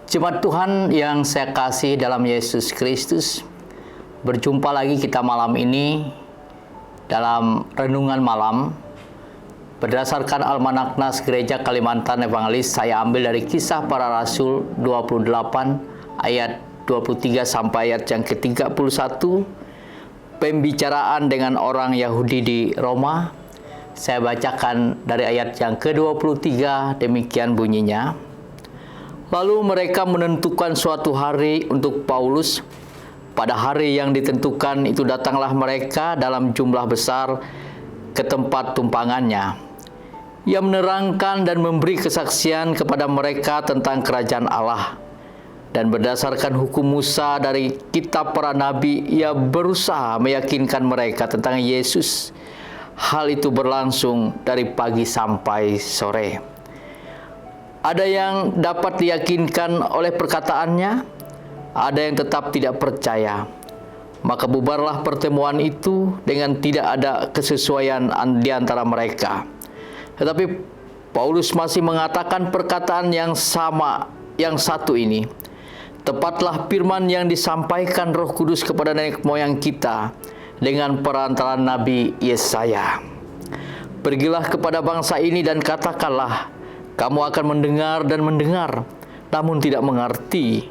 Jemaat Tuhan yang saya kasih dalam Yesus Kristus, berjumpa lagi kita malam ini dalam renungan malam. Berdasarkan Almanak Nas Gereja Kalimantan Evangelis, saya ambil dari Kisah Para Rasul 28 ayat 23 sampai ayat yang ke-31, pembicaraan dengan orang Yahudi di Roma. Saya bacakan dari ayat yang ke-23, demikian bunyinya. Lalu mereka menentukan suatu hari untuk Paulus. Pada hari yang ditentukan itu datanglah mereka dalam jumlah besar ke tempat tumpangannya. Ia menerangkan dan memberi kesaksian kepada mereka tentang kerajaan Allah. Dan berdasarkan hukum Musa dari kitab para nabi, ia berusaha meyakinkan mereka tentang Yesus. Hal itu berlangsung dari pagi sampai sore. Ada yang dapat diyakinkan oleh perkataannya, ada yang tetap tidak percaya. Maka bubarlah pertemuan itu dengan tidak ada kesesuaian di antara mereka. Tetapi Paulus masih mengatakan perkataan yang sama, yang satu ini. Tepatlah firman yang disampaikan Roh Kudus kepada nenek moyang kita dengan perantaraan Nabi Yesaya. Pergilah kepada bangsa ini dan katakanlah, kamu akan mendengar dan mendengar, namun tidak mengerti.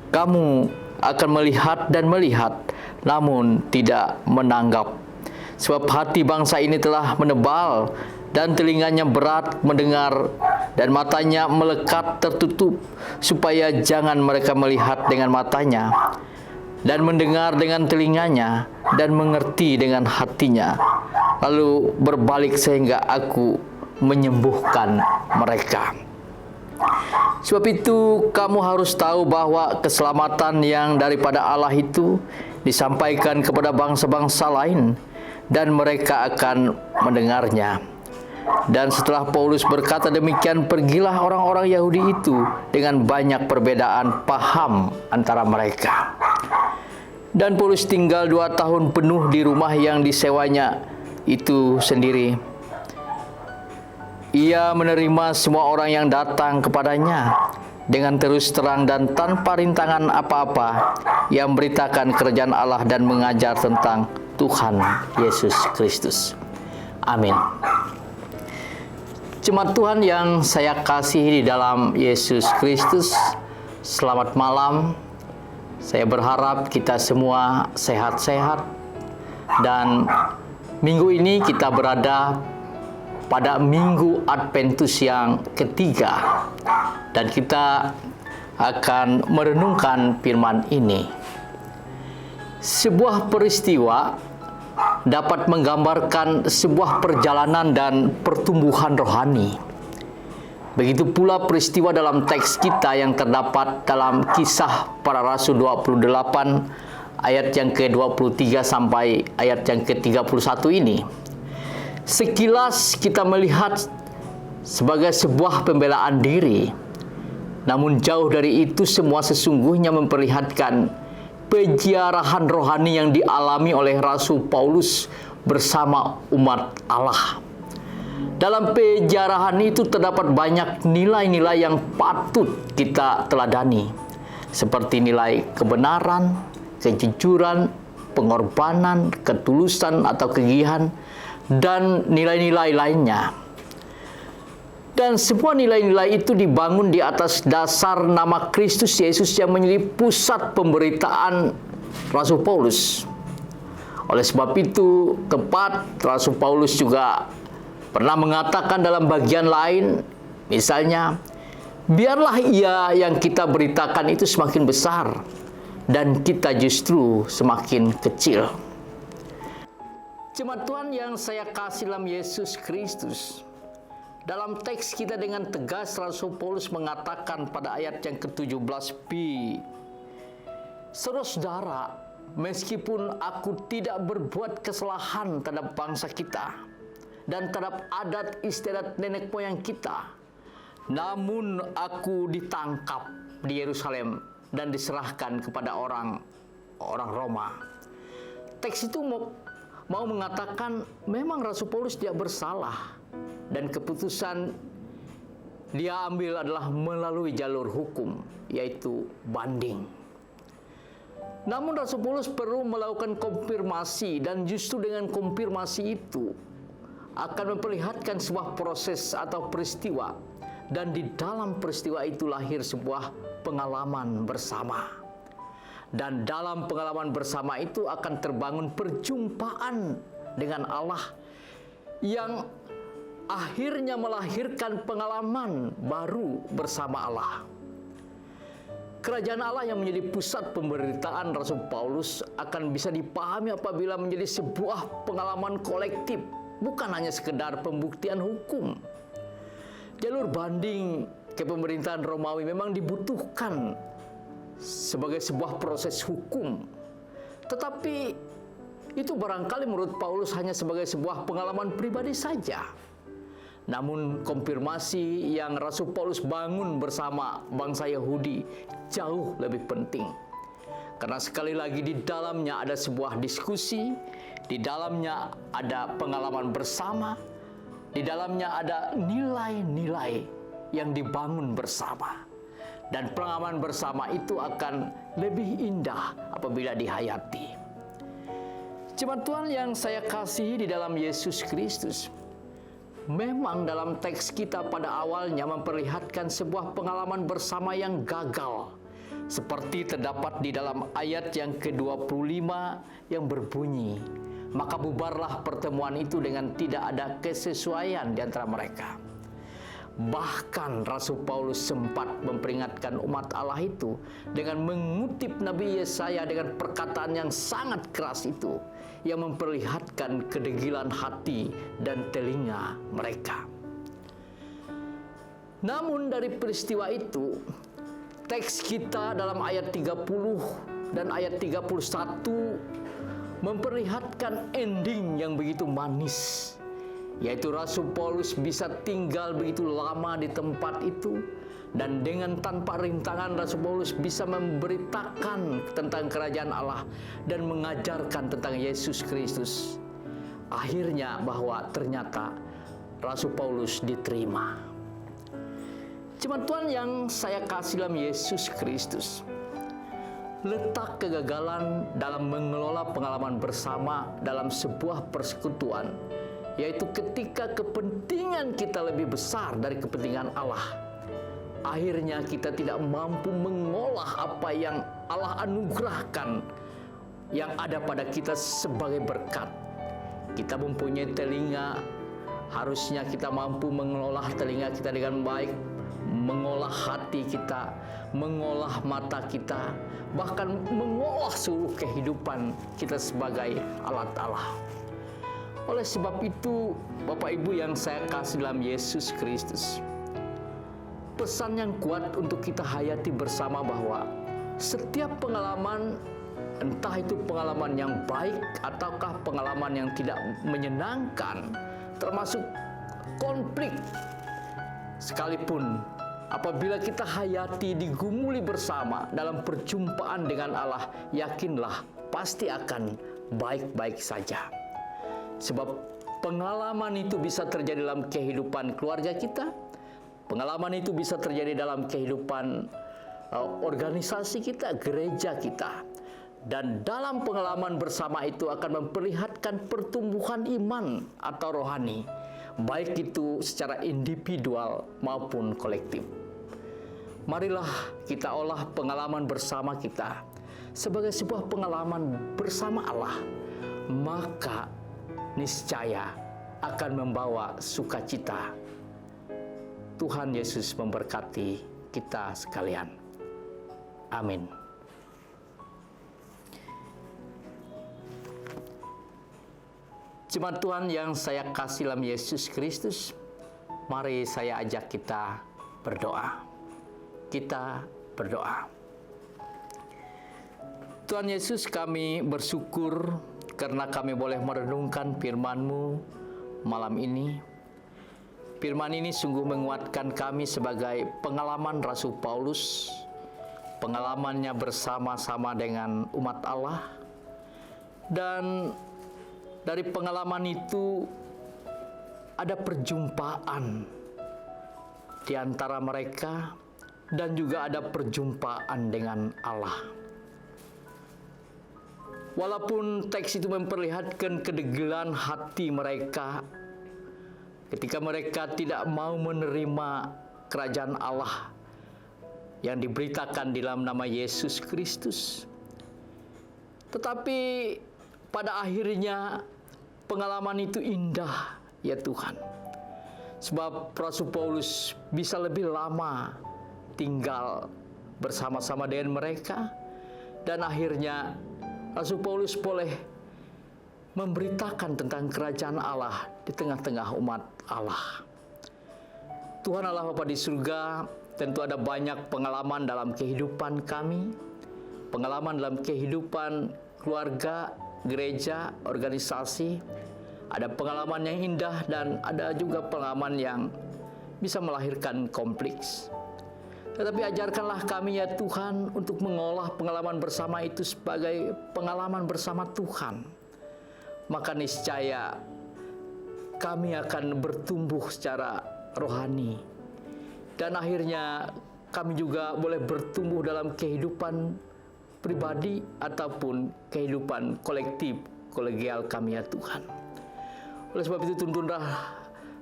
Kamu akan melihat dan melihat, namun tidak menanggap. Sebab hati bangsa ini telah menebal, dan telinganya berat mendengar, dan matanya melekat tertutup, supaya jangan mereka melihat dengan matanya, dan mendengar dengan telinganya, dan mengerti dengan hatinya, lalu berbalik sehingga aku menyembuhkan mereka. Sebab itu kamu harus tahu bahwa keselamatan yang daripada Allah itu disampaikan kepada bangsa-bangsa lain, dan mereka akan mendengarnya. Dan setelah Paulus berkata demikian, pergilah orang-orang Yahudi itu dengan banyak perbedaan paham antara mereka. Dan Paulus tinggal 2 tahun penuh di rumah yang disewanya itu sendiri. Ia menerima semua orang yang datang kepadanya dengan terus terang dan tanpa rintangan apa-apa. Ia memberitakan kerajaan Allah dan mengajar tentang Tuhan Yesus Kristus. Amin. Jemaat Tuhan yang saya kasih di dalam Yesus Kristus, selamat malam. Saya berharap kita semua sehat-sehat, dan minggu ini kita berada pada minggu Adventus yang ketiga, dan kita akan merenungkan firman ini. Sebuah peristiwa dapat menggambarkan sebuah perjalanan dan pertumbuhan rohani. Begitu pula peristiwa dalam teks kita yang terdapat dalam Kisah Para Rasul 28 ayat yang ke-23 sampai ayat yang ke-31 ini. Sekilas kita melihat sebagai sebuah pembelaan diri, namun jauh dari itu semua sesungguhnya memperlihatkan peziarahan rohani yang dialami oleh Rasul Paulus bersama umat Allah. Dalam peziarahan itu terdapat banyak nilai-nilai yang patut kita teladani, seperti nilai kebenaran, kejujuran, pengorbanan, ketulusan atau kegigihan, dan nilai-nilai lainnya. Dan semua nilai-nilai itu dibangun di atas dasar nama Kristus Yesus yang menjadi pusat pemberitaan Rasul Paulus. Oleh sebab itu, tepat Rasul Paulus juga pernah mengatakan dalam bagian lain, misalnya, biarlah ia yang kita beritakan itu semakin besar, dan kita justru semakin kecil. Jemaat Tuhan yang saya kasih dalam Yesus Kristus, dalam teks kita dengan tegas Rasul Paulus mengatakan pada ayat yang ke-17b, saudara-saudara, meskipun aku tidak berbuat kesalahan terhadap bangsa kita dan terhadap adat istiadat nenek moyang kita, namun aku ditangkap di Yerusalem dan diserahkan kepada orang Roma. Teks itu mau mengatakan memang Rasul Paulus tidak bersalah, dan keputusan dia ambil adalah melalui jalur hukum, yaitu banding. Namun Rasul Paulus perlu melakukan konfirmasi, dan justru dengan konfirmasi itu akan memperlihatkan sebuah proses atau peristiwa, dan di dalam peristiwa itu lahir sebuah pengalaman bersama. Dan dalam pengalaman bersama itu akan terbangun perjumpaan dengan Allah yang akhirnya melahirkan pengalaman baru bersama Allah. Kerajaan Allah yang menjadi pusat pemberitaan Rasul Paulus akan bisa dipahami apabila menjadi sebuah pengalaman kolektif, bukan hanya sekedar pembuktian hukum. Jalur banding ke pemerintahan Romawi memang dibutuhkan sebagai sebuah proses hukum, tetapi itu barangkali menurut Paulus hanya sebagai sebuah pengalaman pribadi saja. Namun konfirmasi yang Rasul Paulus bangun bersama bangsa Yahudi jauh lebih penting, karena sekali lagi di dalamnya ada sebuah diskusi, di dalamnya ada pengalaman bersama, di dalamnya ada nilai-nilai yang dibangun bersama. Dan pengalaman bersama itu akan lebih indah apabila dihayati. Jemaat Tuhan yang saya kasihi di dalam Yesus Kristus, memang dalam teks kita pada awalnya memperlihatkan sebuah pengalaman bersama yang gagal, seperti terdapat di dalam ayat yang ke-25 yang berbunyi, "Maka bubarlah pertemuan itu dengan tidak ada kesesuaian di antara mereka." Bahkan Rasul Paulus sempat memperingatkan umat Allah itu dengan mengutip Nabi Yesaya dengan perkataan yang sangat keras itu, yang memperlihatkan kedegilan hati dan telinga mereka. Namun dari peristiwa itu, teks kita dalam ayat 30 dan ayat 31 memperlihatkan ending yang begitu manis, yaitu Rasul Paulus bisa tinggal begitu lama di tempat itu, dan dengan tanpa rintangan Rasul Paulus bisa memberitakan tentang kerajaan Allah dan mengajarkan tentang Yesus Kristus. Akhirnya bahwa ternyata Rasul Paulus diterima. Jemaat Tuhan yang saya kasih dalam Yesus Kristus, letak kegagalan dalam mengelola pengalaman bersama dalam sebuah persekutuan, yaitu ketika kepentingan kita lebih besar dari kepentingan Allah. Akhirnya kita tidak mampu mengolah apa yang Allah anugerahkan yang ada pada kita sebagai berkat. Kita mempunyai telinga, harusnya kita mampu mengolah telinga kita dengan baik, mengolah hati kita, mengolah mata kita, bahkan mengolah seluruh kehidupan kita sebagai alat Allah. Oleh sebab itu, Bapak Ibu yang saya kasih dalam Yesus Kristus, pesan yang kuat untuk kita hayati bersama bahwa setiap pengalaman, entah itu pengalaman yang baik ataukah pengalaman yang tidak menyenangkan, termasuk konflik sekalipun, apabila kita hayati digumuli bersama dalam perjumpaan dengan Allah, yakinlah pasti akan baik-baik saja. Sebab pengalaman itu bisa terjadi dalam kehidupan keluarga kita, pengalaman itu bisa terjadi dalam kehidupan organisasi kita, gereja kita. Dan dalam pengalaman bersama itu akan memperlihatkan pertumbuhan iman atau rohani, baik itu secara individual maupun kolektif. Marilah kita olah pengalaman bersama kita sebagai sebuah pengalaman bersama Allah, maka niscaya akan membawa sukacita. Tuhan Yesus memberkati kita sekalian. Amin. Jemaat Tuhan yang saya kasih dalam Yesus Kristus, mari saya ajak kita berdoa. Kita berdoa. Tuhan Yesus, kami bersyukur karena kami boleh merenungkan firman-Mu malam ini. Firman ini sungguh menguatkan kami sebagai pengalaman Rasul Paulus, pengalamannya bersama-sama dengan umat Allah. Dan dari pengalaman itu ada perjumpaan di antara mereka dan juga ada perjumpaan dengan Allah. Walaupun teks itu memperlihatkan kedegilan hati mereka ketika mereka tidak mau menerima kerajaan Allah yang diberitakan di dalam nama Yesus Kristus. Tetapi pada akhirnya pengalaman itu indah, ya Tuhan. Sebab Rasul Paulus bisa lebih lama tinggal bersama-sama dengan mereka, dan akhirnya Rasul Paulus boleh memberitakan tentang kerajaan Allah di tengah-tengah umat Allah. Tuhan Allah Bapa di surga, tentu ada banyak pengalaman dalam kehidupan kami, pengalaman dalam kehidupan keluarga, gereja, organisasi. Ada pengalaman yang indah dan ada juga pengalaman yang bisa melahirkan konflik. Tetapi ajarkanlah kami, ya Tuhan, untuk mengolah pengalaman bersama itu sebagai pengalaman bersama Tuhan. Maka niscaya kami akan bertumbuh secara rohani. Dan akhirnya kami juga boleh bertumbuh dalam kehidupan pribadi ataupun kehidupan kolektif, kolegial kami, ya Tuhan. Oleh sebab itu tuntunlah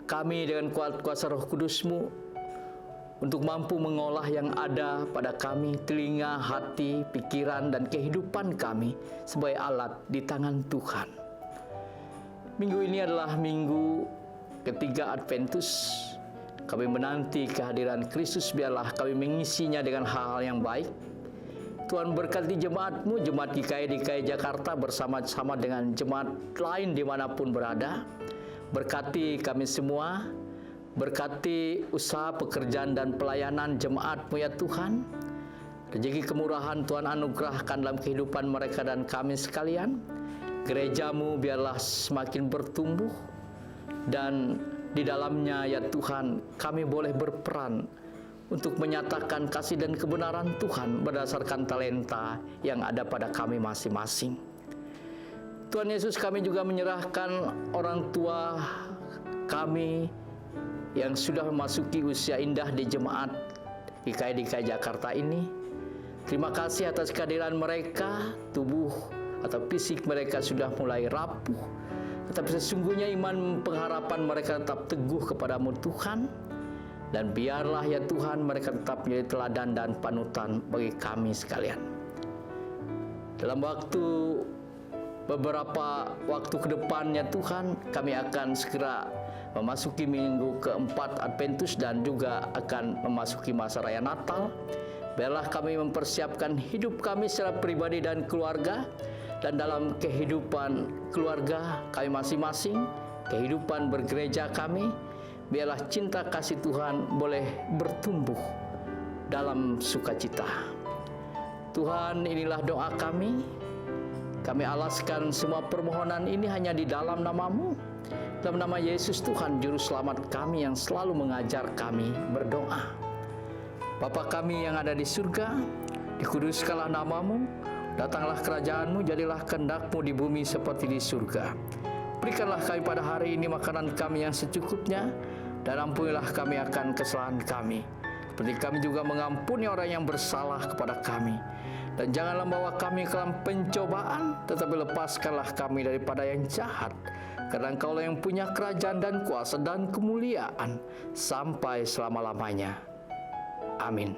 kami dengan kuasa Roh Kudus-Mu untuk mampu mengolah yang ada pada kami, telinga, hati, pikiran, dan kehidupan kami sebagai alat di tangan Tuhan. Minggu ini adalah minggu ketiga Adventus. Kami menanti kehadiran Kristus, biarlah kami mengisinya dengan hal-hal yang baik. Tuhan berkati jemaat-Mu, jemaat GKI Jakarta bersama-sama dengan jemaat lain dimanapun berada. Berkati kami semua, berkati usaha, pekerjaan, dan pelayanan jemaat-Mu, ya Tuhan. Rezeki kemurahan Tuhan anugerahkan dalam kehidupan mereka dan kami sekalian. Gereja-Mu biarlah semakin bertumbuh, dan di dalamnya, ya Tuhan, kami boleh berperan untuk menyatakan kasih dan kebenaran Tuhan berdasarkan talenta yang ada pada kami masing-masing. Tuhan Yesus, kami juga menyerahkan orang tua kami yang sudah memasuki usia indah di jemaat GKI Jakarta ini. Terima kasih atas kehadiran mereka. Tubuh atau fisik mereka sudah mulai rapuh, tetapi sesungguhnya iman pengharapan mereka tetap teguh kepadamu Tuhan. Dan biarlah, ya Tuhan, mereka tetap menjadi teladan dan panutan bagi kami sekalian. Dalam beberapa waktu ke depannya Tuhan, kami akan segera memasuki minggu keempat Adventus dan juga akan memasuki masa raya Natal. Biarlah kami mempersiapkan hidup kami secara pribadi dan keluarga, dan dalam kehidupan keluarga kami masing-masing, kehidupan bergereja kami, biarlah cinta kasih Tuhan boleh bertumbuh dalam sukacita. Tuhan, inilah doa kami. Kami alaskan semua permohonan ini hanya di dalam nama-Mu. Dalam nama Yesus Tuhan, Juru Selamat kami yang selalu mengajar kami berdoa. Bapa kami yang ada di surga, dikuduskanlah nama-Mu, datanglah kerajaan-Mu, jadilah kehendak-Mu di bumi seperti di surga. Berikanlah kami pada hari ini makanan kami yang secukupnya, dan ampunilah kami akan kesalahan kami, seperti kami juga mengampuni orang yang bersalah kepada kami. Dan janganlah bawa kami ke dalam pencobaan, tetapi lepaskanlah kami daripada yang jahat. Karena Engkaulah yang punya kerajaan dan kuasa dan kemuliaan sampai selama-lamanya. Amin.